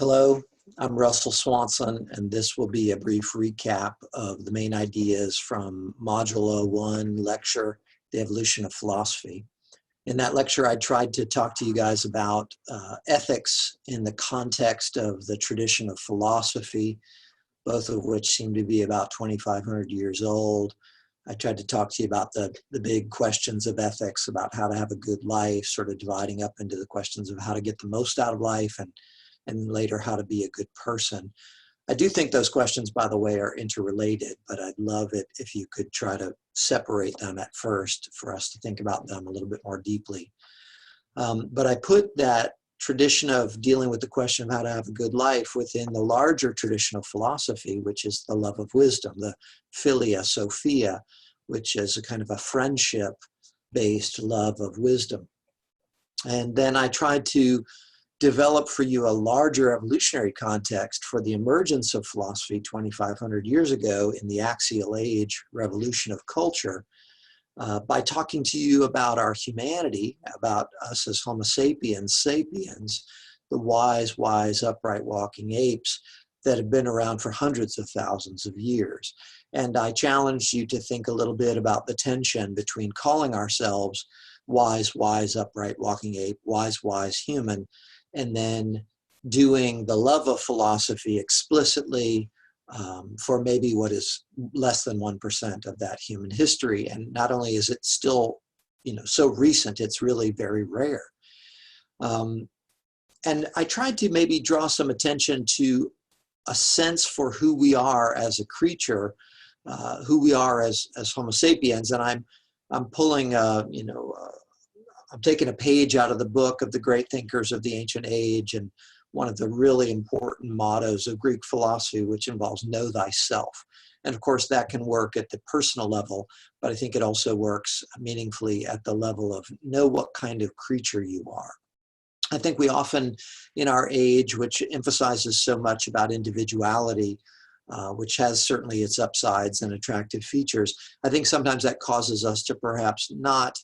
Hello, I'm Russell Swanson, and this will be a brief recap of the main ideas from Module 01 lecture, The Evolution of Philosophy. In that lecture, I tried to talk to you guys about ethics in the context of the tradition of philosophy, both of which seem to be about 2,500 years old. I tried to talk to you about the big questions of ethics, about how to have a good life, sort of dividing up into the questions of how to get the most out of life and later how to be a good person. I do think those questions, by the way, are interrelated, but I'd love it if you could try to separate them at first for us to think about them a little bit more deeply. But I put that tradition of dealing with the question of how to have a good life within the larger tradition of philosophy, which is the love of wisdom, the philia sophia, which is a kind of a friendship-based love of wisdom. And then I tried to develop for you a larger evolutionary context for the emergence of philosophy 2,500 years ago in the axial age revolution of culture by talking to you about our humanity, about us as Homo sapiens, the wise, upright walking apes that have been around for hundreds of thousands of years. And I challenged you to think a little bit about the tension between calling ourselves wise, upright walking ape, wise human, and then doing the love of philosophy explicitly for maybe what is less than 1% of that human history. And not only is it still, so recent, it's really very rare. And I tried to maybe draw some attention to a sense for who we are as a creature, who we are as Homo sapiens. And I'm pulling, I'm taking a page out of the book of the great thinkers of the ancient age, and one of the really important mottos of Greek philosophy, which involves know thyself. And of course, that can work at the personal level, but I think it also works meaningfully at the level of know what kind of creature you are. I think we often, in our age, which emphasizes so much about individuality, which has certainly its upsides and attractive features, I think sometimes that causes us to perhaps not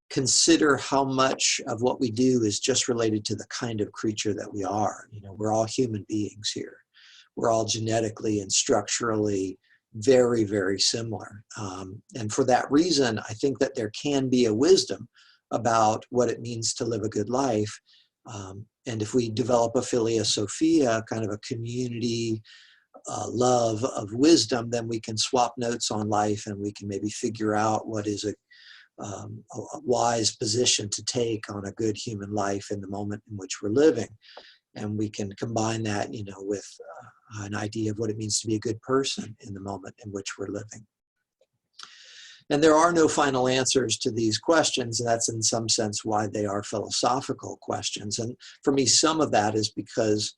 consider how much of what we do is just related to the kind of creature that we are. We're all human beings here. We're all genetically and structurally very, very similar. And for that reason, I think that there can be a wisdom about what it means to live a good life. And if we develop a philia sophia, kind of a community love of wisdom, then we can swap notes on life and we can maybe figure out what is a wise position to take on a good human life in the moment in which we're living. And we can combine that, with an idea of what it means to be a good person in the moment in which we're living. And there are no final answers to these questions. And that's in some sense why they are philosophical questions. And for me, some of that is because,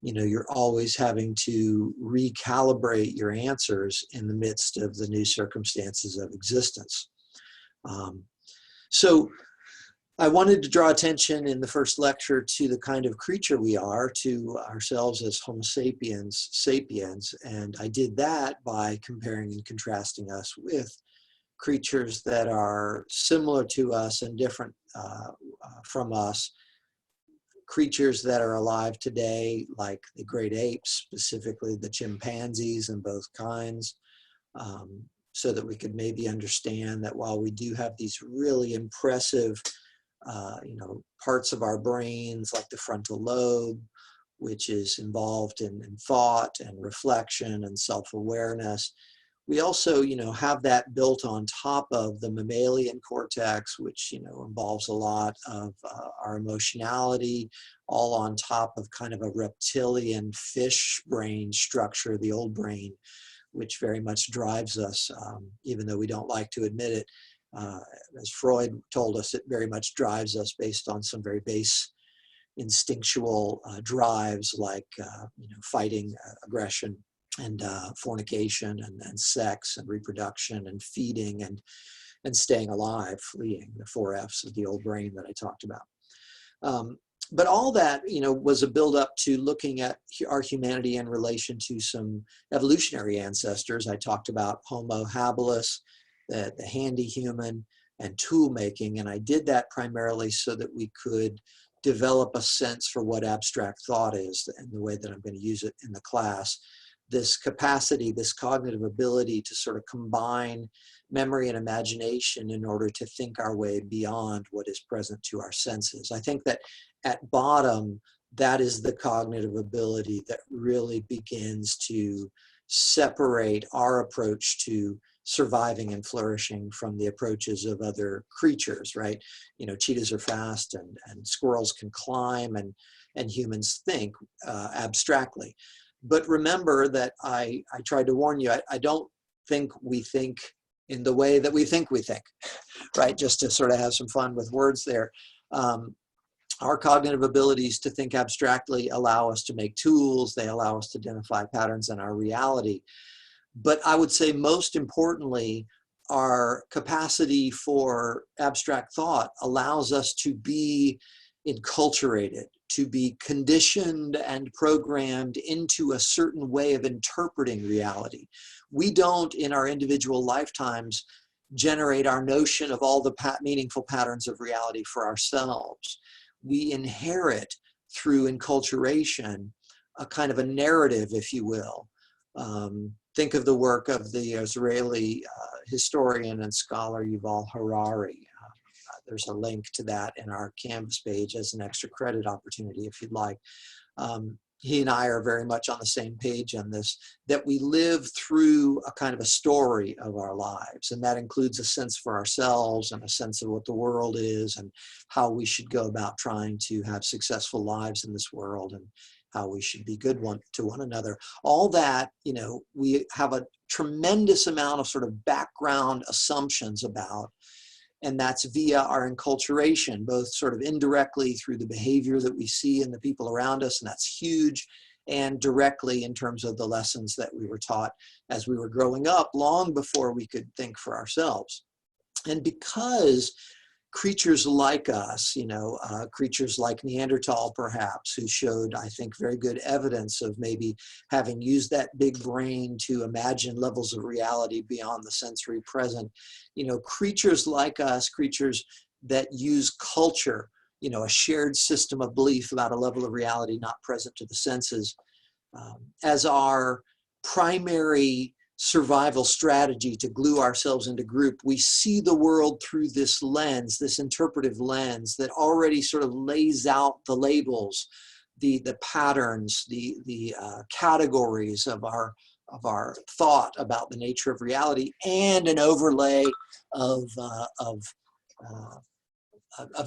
you're always having to recalibrate your answers in the midst of the new circumstances of existence. So I wanted to draw attention in the first lecture to the kind of creature we are, to ourselves as Homo sapiens, and I did that by comparing and contrasting us with creatures that are similar to us and different from us, creatures that are alive today, like the great apes, specifically the chimpanzees in both kinds, so that we could maybe understand that while we do have these really impressive, parts of our brains, like the frontal lobe, which is involved in thought and reflection and self-awareness, we also, have that built on top of the mammalian cortex, which, involves a lot of our emotionality, all on top of kind of a reptilian fish brain structure, the old brain, which very much drives us, even though we don't like to admit it. As Freud told us, it very much drives us based on some very base instinctual drives like fighting, aggression, and fornication, and sex, and reproduction, and feeding, and staying alive, fleeing, the 4 F's of the old brain that I talked about. But all that, was a build-up to looking at our humanity in relation to some evolutionary ancestors. I talked about Homo habilis, the handy human, and tool making, and I did that primarily so that we could develop a sense for what abstract thought is and the way that I'm going to use it in the class. This capacity, this cognitive ability to sort of combine memory and imagination in order to think our way beyond what is present to our senses. I think that at bottom, that is the cognitive ability that really begins to separate our approach to surviving and flourishing from the approaches of other creatures, right? You know, cheetahs are fast and squirrels can climb and humans think abstractly. But remember that I tried to warn you, I don't think we think in the way that we think, right? Just to sort of have some fun with words there. Our cognitive abilities to think abstractly allow us to make tools. They allow us to identify patterns in our reality. But I would say most importantly, our capacity for abstract thought allows us to be enculturated, to be conditioned and programmed into a certain way of interpreting reality. We don't, in our individual lifetimes, generate our notion of all the meaningful patterns of reality for ourselves. We inherit through enculturation a kind of a narrative, if you will. Think of the work of the Israeli historian and scholar Yuval Harari. There's a link to that in our Canvas page as an extra credit opportunity if you'd like. He and I are very much on the same page on this, that we live through a kind of a story of our lives. And that includes a sense for ourselves and a sense of what the world is and how we should go about trying to have successful lives in this world and how we should be good to one another. All that, you know, we have a tremendous amount of sort of background assumptions about. And that's via our enculturation, both sort of indirectly through the behavior that we see in the people around us, and that's huge, and directly in terms of the lessons that we were taught as we were growing up, long before we could think for ourselves. And because creatures like us, you know, creatures like Neanderthal perhaps, who showed, I think, very good evidence of maybe having used that big brain to imagine levels of reality beyond the sensory present, you know, creatures like us, creatures that use culture, you know, a shared system of belief about a level of reality not present to the senses, as our primary survival strategy to glue ourselves into group. We see the world through this lens, this interpretive lens that already sort of lays out the labels, the patterns, the categories of our thought about the nature of reality, and an overlay of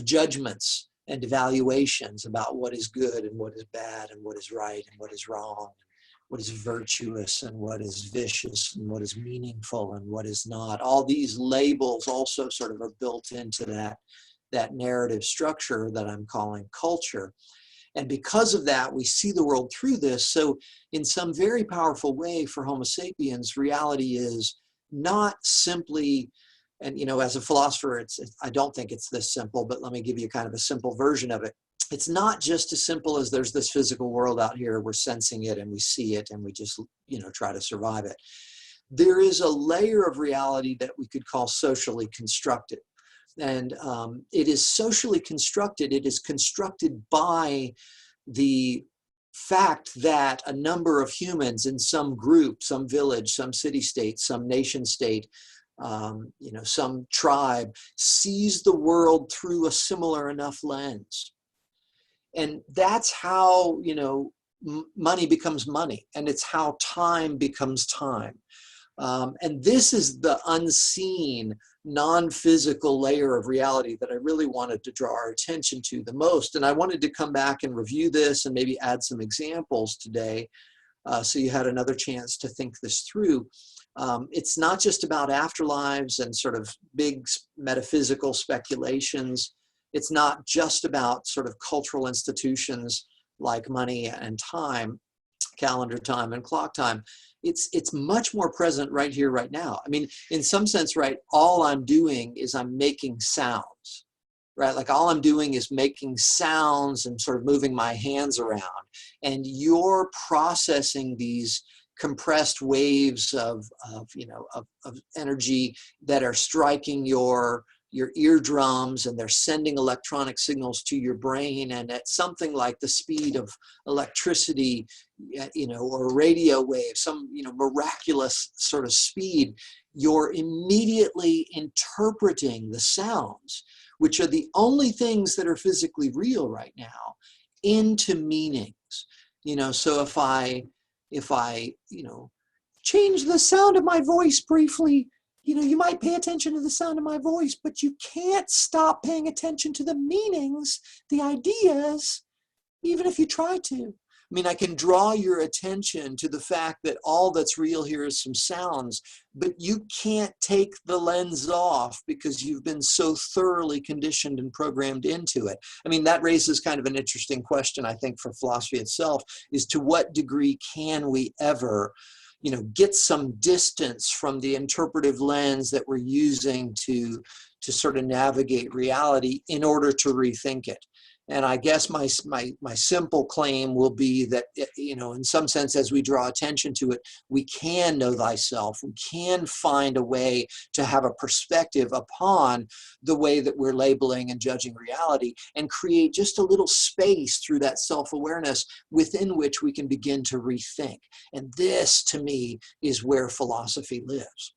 judgments and evaluations about what is good and what is bad and what is right and what is wrong, what is virtuous and what is vicious and what is meaningful and what is not. All these labels also sort of are built into that narrative structure that I'm calling culture. And because of that, we see the world through this. So in some very powerful way for Homo sapiens, reality is not simply, and you know, as a philosopher, I don't think it's this simple, but let me give you kind of a simple version of it. It's not just as simple as there's this physical world out here, we're sensing it and we see it and we just, you know, try to survive it. There is a layer of reality that we could call socially constructed. And it is socially constructed. It is constructed by the fact that a number of humans in some group, some village, some city-state, some nation-state, you know, some tribe sees the world through a similar enough lens. And that's how, you know, money becomes money, and it's how time becomes time. And this is the unseen, non-physical layer of reality that I really wanted to draw our attention to the most. And I wanted to come back and review this and maybe add some examples today, so you had another chance to think this through. It's not just about afterlives and sort of big metaphysical speculations. It's not just about sort of cultural institutions like money and time, calendar time and clock time. It's much more present right here, right now. I mean, in some sense, right, all I'm doing is I'm making sounds, right? Like all I'm doing is making sounds and sort of moving my hands around. And you're processing these compressed waves of energy that are striking your your eardrums, and they're sending electronic signals to your brain, and at something like the speed of electricity, or a radio wave, some, miraculous sort of speed, you're immediately interpreting the sounds, which are the only things that are physically real right now, into meanings. So if I change the sound of my voice briefly, you might pay attention to the sound of my voice, but you can't stop paying attention to the meanings, the ideas, even if you try to. I can draw your attention to the fact that all that's real here is some sounds, but you can't take the lens off because you've been so thoroughly conditioned and programmed into it. That raises kind of an interesting question, I think, for philosophy itself, is to what degree can we ever get some distance from the interpretive lens that we're using to sort of navigate reality in order to rethink it. And I guess my simple claim will be that, in some sense, as we draw attention to it, we can know thyself. We can find a way to have a perspective upon the way that we're labeling and judging reality, and create just a little space through that self-awareness within which we can begin to rethink. And this, to me, is where philosophy lives.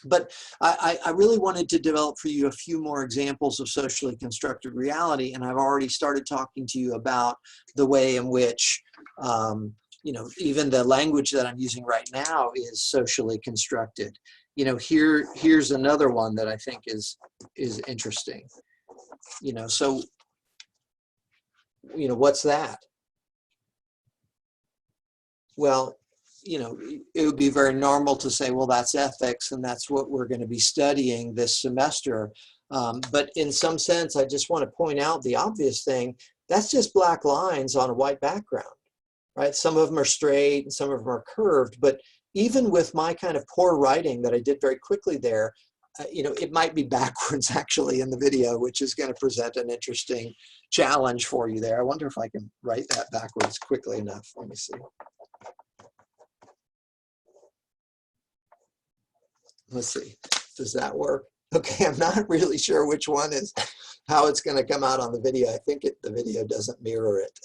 But I really wanted to develop for you a few more examples of socially constructed reality, and I've already started talking to you about the way in which, even the language that I'm using right now is socially constructed. Here's another one that I think is interesting. So, what's that? Well, it would be very normal to say, well, that's ethics, and that's what we're going to be studying this semester. But in some sense, I just want to point out the obvious thing. That's just black lines on a white background, right? Some of them are straight and some of them are curved. But even with my kind of poor writing that I did very quickly there, it might be backwards actually in the video, which is going to present an interesting challenge for you there. I wonder if I can write that backwards quickly enough. Let me see. Let's see, does that work? Okay, I'm not really sure which one is how it's going to come out on the video. I think the video doesn't mirror it,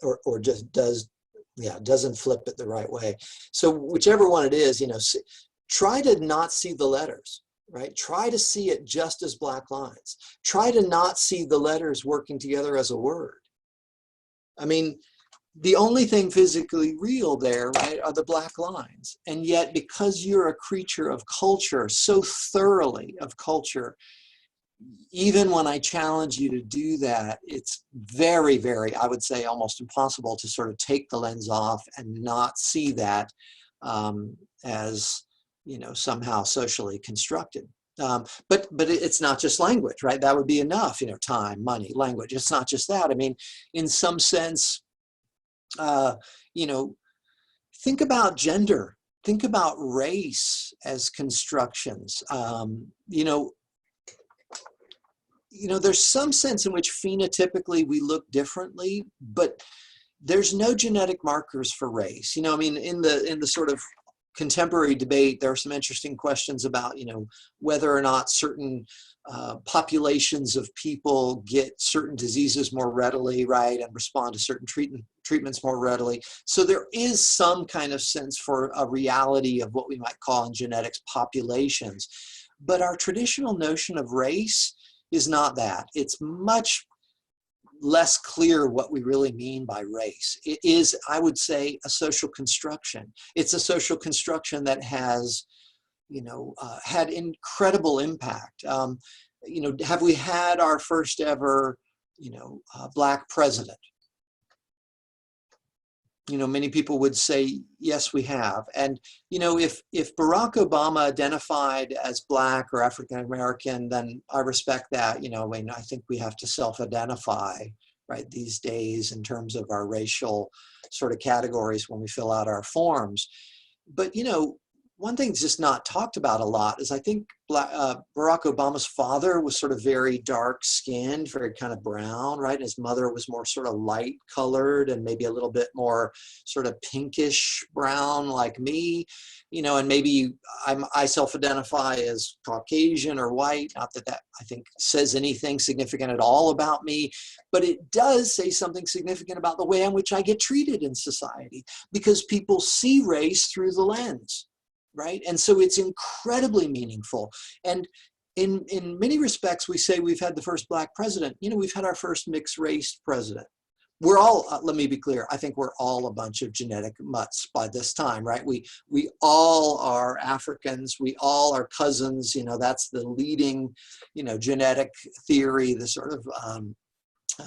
or just doesn't flip it the right way. So whichever one it is, try to not see the letters, right? Try to see it just as black lines. Try to not see the letters working together as a word. The only thing physically real there, right, are the black lines. And yet, because you're a creature of culture, so thoroughly of culture, even when I challenge you to do that, it's very, very, I would say, almost impossible to sort of take the lens off and not see that as, somehow socially constructed. But it's not just language, right? That would be enough, time, money, language. It's not just that. In some sense, think about gender, think about race as constructions. There's some sense in which phenotypically we look differently, but there's no genetic markers for race. In the sort of contemporary debate, there are some interesting questions about, whether or not certain populations of people get certain diseases more readily, right, and respond to certain treatments more readily. So there is some kind of sense for a reality of what we might call in genetics populations. But our traditional notion of race is not that. It's much less clear what we really mean by race. It is, I would say, a social construction. It's a social construction that has, had incredible impact. Have we had our first ever, Black president? Many people would say, yes, we have. And, if Barack Obama identified as Black or African-American, then I respect that. I think we have to self-identify, right, these days in terms of our racial sort of categories when we fill out our forms. But, one thing that's just not talked about a lot is I think Barack Obama's father was sort of very dark skinned, very kind of brown, right? His mother was more sort of light colored and maybe a little bit more sort of pinkish brown like me, you know, and maybe I self-identify as Caucasian or white. Not that that I think says anything significant at all about me, but it does say something significant about the way in which I get treated in society because people see race through the lens. Right? And so it's incredibly meaningful. And in many respects, we say we've had the first Black president. You know, we've had our first mixed race president. We're all, let me be clear, I think we're all a bunch of genetic mutts by this time, right? We all are Africans. We all are cousins. You know, that's the leading, you know, genetic theory, the sort of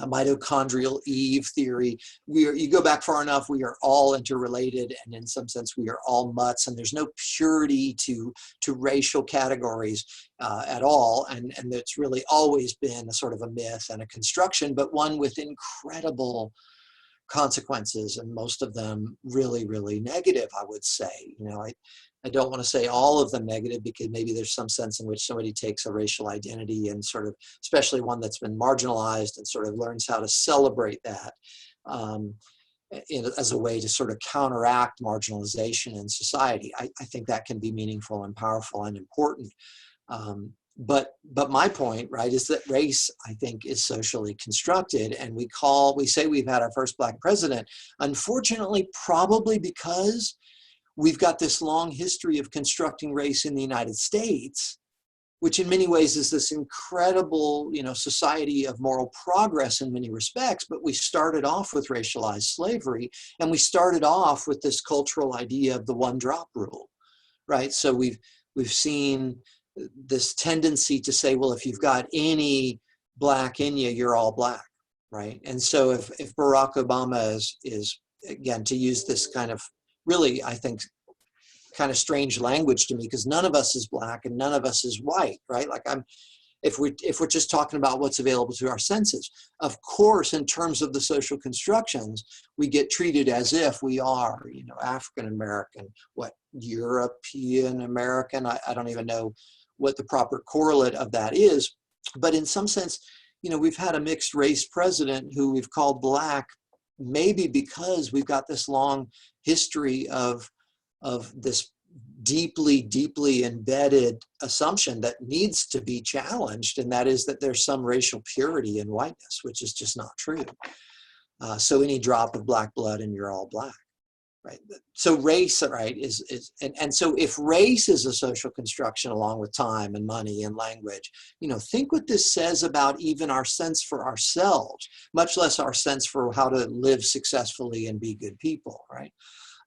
mitochondrial Eve theory. You go back far enough, we are all interrelated, and in some sense we are all mutts, and there's no purity to racial categories at all, and it's really always been a sort of a myth and a construction, but one with incredible consequences, and most of them really, really negative, I would say. You know, I don't want to say all of them negative because maybe there's some sense in which somebody takes a racial identity and sort of, especially one that's been marginalized, and sort of learns how to celebrate that as a way to sort of counteract marginalization in society. I think that can be meaningful and powerful and important. But my point, right, is that race, I think, is socially constructed, and we say we've had our first Black president, unfortunately, probably because we've got this long history of constructing race in the United States, which in many ways is this incredible, you know, society of moral progress in many respects, but we started off with racialized slavery, and we started off with this cultural idea of the one drop rule, right? So we've seen this tendency to say, well, if you've got any Black in you, you're all Black, right? And so if Barack Obama is again, to use this kind of really, I think, kind of strange language to me, because none of us is Black and none of us is white, right? Like if we're just talking about what's available to our senses, of course, in terms of the social constructions, we get treated as if we are, you know, African American, European American. I don't even know what the proper correlate of that is, but in some sense, you know, we've had a mixed race president who we've called Black, maybe because we've got this long history of this deeply, deeply embedded assumption that needs to be challenged, and that is that there's some racial purity in whiteness, which is just not true. So any drop of Black blood and you're all Black, right? So race, right, and so if race is a social construction along with time and money and language, you know, think what this says about even our sense for ourselves, much less our sense for how to live successfully and be good people, right?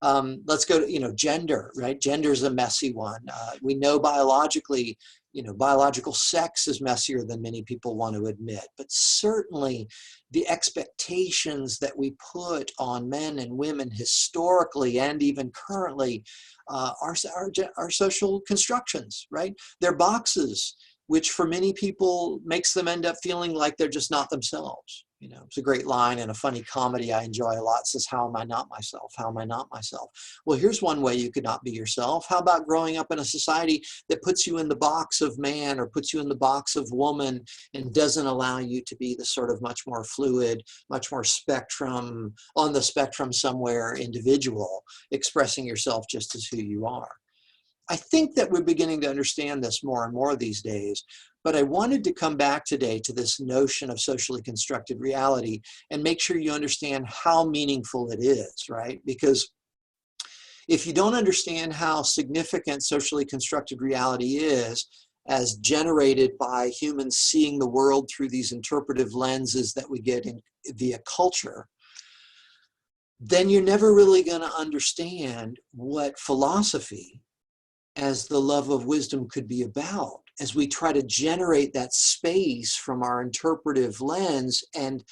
Let's go to, you know, gender, right? Gender is a messy one. We know biologically, you know, biological sex is messier than many people want to admit, but certainly the expectations that we put on men and women historically and even currently are social constructions, right? They're boxes, which for many people makes them end up feeling like they're just not themselves. You know, it's a great line in a funny comedy I enjoy a lot. It says, how am I not myself? How am I not myself? Well, here's one way you could not be yourself. How about growing up in a society that puts you in the box of man or puts you in the box of woman and doesn't allow you to be the sort of much more fluid, much more spectrum, on the spectrum somewhere individual, expressing yourself just as who you are. I think that we're beginning to understand this more and more these days, but I wanted to come back today to this notion of socially constructed reality and make sure you understand how meaningful it is, right? Because if you don't understand how significant socially constructed reality is, as generated by humans seeing the world through these interpretive lenses that we get via culture, then you're never really going to understand what philosophy as the love of wisdom could be about, as we try to generate that space from our interpretive lens and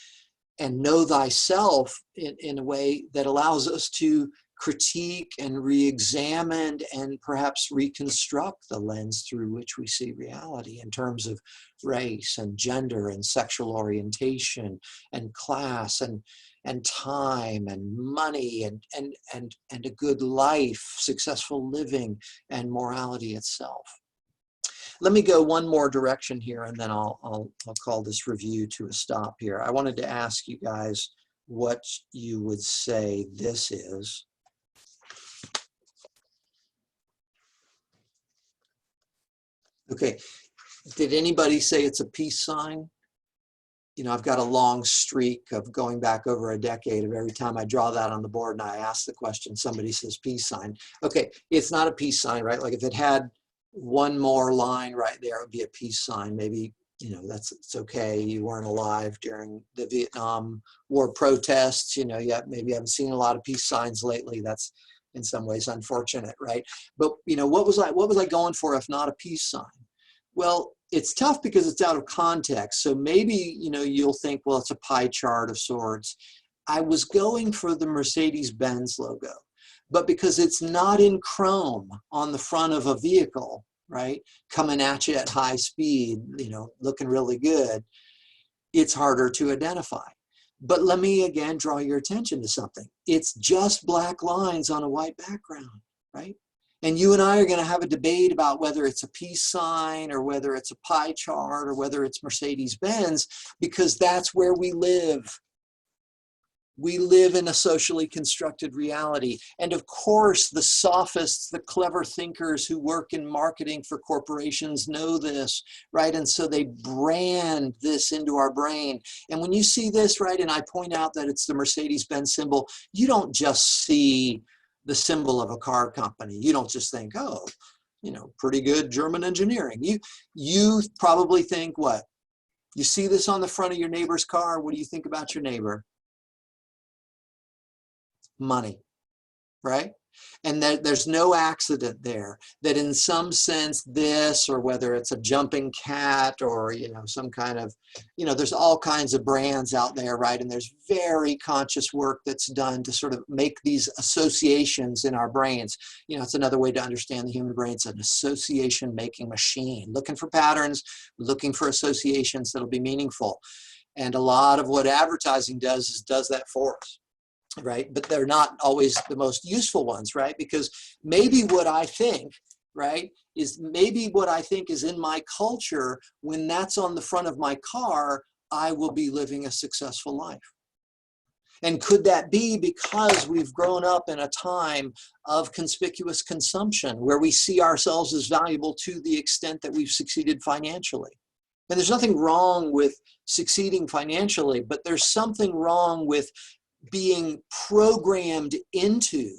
know thyself in a way that allows us to critique and re-examine and perhaps reconstruct the lens through which we see reality in terms of race and gender and sexual orientation and class and and time and money and a good life, successful living, and morality itself. Let me go one more direction here, and then I'll call this review to a stop here. I wanted to ask you guys what you would say this is. Okay, did anybody say it's a peace sign? You know, I've got a long streak of going back over a decade of every time I draw that on the board and I ask the question, somebody says peace sign. Okay, it's not a peace sign, right? Like if it had one more line right there, it would be a peace sign. Maybe, you know, it's okay. You weren't alive during the Vietnam War protests. You know, maybe you haven't seen a lot of peace signs lately. That's in some ways unfortunate, right? But, you know, what was I going for if not a peace sign? Well, it's tough because it's out of context. So maybe, you know, you'll think, well, it's a pie chart of sorts. I was going for the Mercedes-Benz logo, but because it's not in chrome on the front of a vehicle, right, coming at you at high speed, you know, looking really good, it's harder to identify. But let me again draw your attention to something. It's just black lines on a white background, right? And you and I are going to have a debate about whether it's a peace sign or whether it's a pie chart or whether it's Mercedes-Benz, because that's where we live. We live in a socially constructed reality. And of course, the sophists, the clever thinkers who work in marketing for corporations know this, right? And so they brand this into our brain. And when you see this, right, and I point out that it's the Mercedes-Benz symbol, you don't just see the symbol of a car company. You don't just think, oh, you know, pretty good German engineering. You probably think what? You see this on the front of your neighbor's car. What do you think about your neighbor? Money, right? And there's no accident there, that in some sense this, or whether it's a jumping cat or, you know, some kind of, you know, there's all kinds of brands out there, right? And there's very conscious work that's done to sort of make these associations in our brains. You know, it's another way to understand the human brain. It's an association making machine, looking for patterns, looking for associations that'll be meaningful. And a lot of what advertising does that for us. Right? But they're not always the most useful ones, right? Because maybe what I think, right, is in my culture, when that's on the front of my car, I will be living a successful life. And could that be because we've grown up in a time of conspicuous consumption where we see ourselves as valuable to the extent that we've succeeded financially? And there's nothing wrong with succeeding financially, but there's something wrong with being programmed into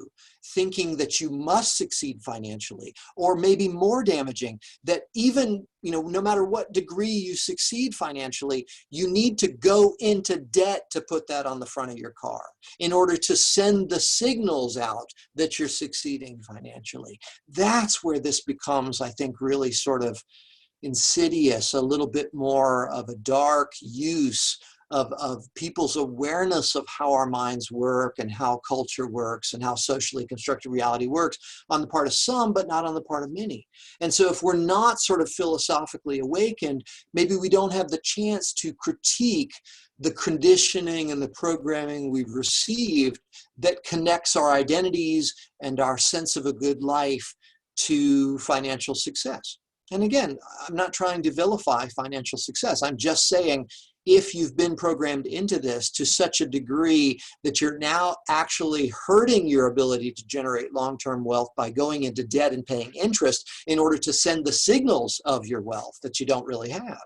thinking that you must succeed financially, or maybe more damaging, that even, you know, no matter what degree you succeed financially, you need to go into debt to put that on the front of your car in order to send the signals out that you're succeeding financially. That's where this becomes, I think, really sort of insidious, a little bit more of a dark use of people's awareness of how our minds work and how culture works and how socially constructed reality works on the part of some, but not on the part of many. And so if we're not sort of philosophically awakened, maybe we don't have the chance to critique the conditioning and the programming we've received that connects our identities and our sense of a good life to financial success. And again, I'm not trying to vilify financial success. I'm just saying, if you've been programmed into this to such a degree that you're now actually hurting your ability to generate long-term wealth by going into debt and paying interest in order to send the signals of your wealth that you don't really have,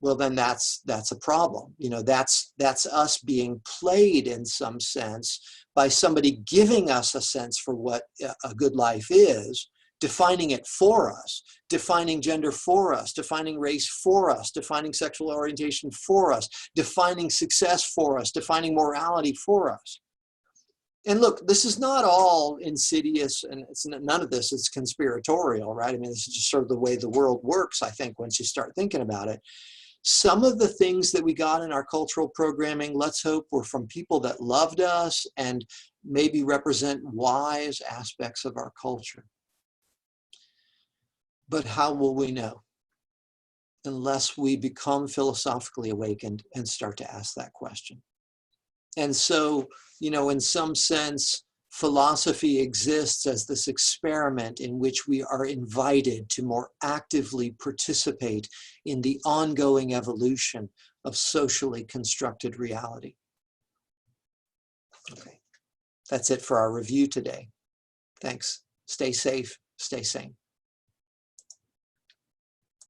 well, then that's a problem. You know, that's us being played in some sense by somebody giving us a sense for what a good life is, defining it for us, defining gender for us, defining race for us, defining sexual orientation for us, defining success for us, defining morality for us. And look, this is not all insidious, and none of this is conspiratorial, right? I mean, this is just sort of the way the world works, I think, once you start thinking about it. Some of the things that we got in our cultural programming, let's hope, were from people that loved us and maybe represent wise aspects of our culture. But how will we know unless we become philosophically awakened and start to ask that question? And so, in some sense, philosophy exists as this experiment in which we are invited to more actively participate in the ongoing evolution of socially constructed reality. Okay, that's it for our review today. Thanks. Stay safe, stay sane.